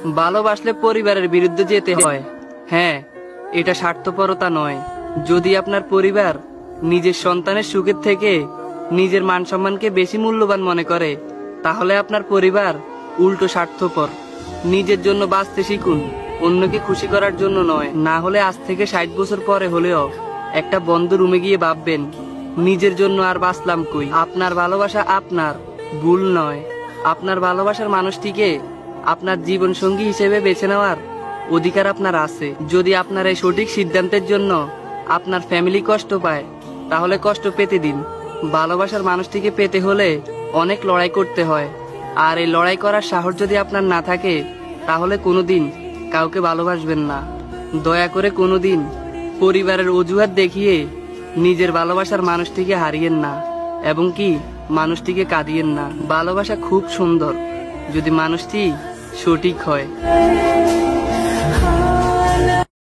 ভালোবাসলে পরিবারের বিরুদ্ধে যেতে হয়। হ্যাঁ, এটা স্বার্থপরতা নয়। যদি আপনার পরিবার নিজের সন্তানের সুখের থেকে নিজের মান সম্মানকে বেশি মূল্যবান মনে করে, তাহলে আপনার পরিবার উল্টো স্বার্থপর। নিজের জন্য বাঁচতে শিখুন, অন্যকে খুশি করার জন্য নয়। না হলে আজ থেকে 60 বছর পরে হলেও একটা বন্ধ রুমে গিয়ে ভাববেন, নিজের জন্য আর বাঁচলাম কই। আপনার ভালোবাসা আপনার, ভুল নয়। আপনার ভালোবাসার মানুষটিকে আপনার জীবন সঙ্গী হিসেবে বেছে নেওয়ার অধিকার আপনার আছে। যদি আপনার এই সঠিক সিদ্ধান্তের জন্য আপনার ফ্যামিলি কষ্ট পায়, তাহলে কষ্ট পেতে দিন। ভালোবাসার মানুষটিকে পেতে হলে অনেক লড়াই করতে হয়, আর এই লড়াই করার সাহস যদি আপনার না থাকে, তাহলে কোনোদিন কাউকে ভালোবাসবেন না। দয়া করে কোনোদিন পরিবারের অজুহাত দেখিয়ে নিজের ভালোবাসার মানুষটিকে হারিয়েন না, এবং কি মানুষটিকে কাঁদিয়েন না। ভালোবাসা খুব সুন্দর যদি মানুষটি সঠিক হয়।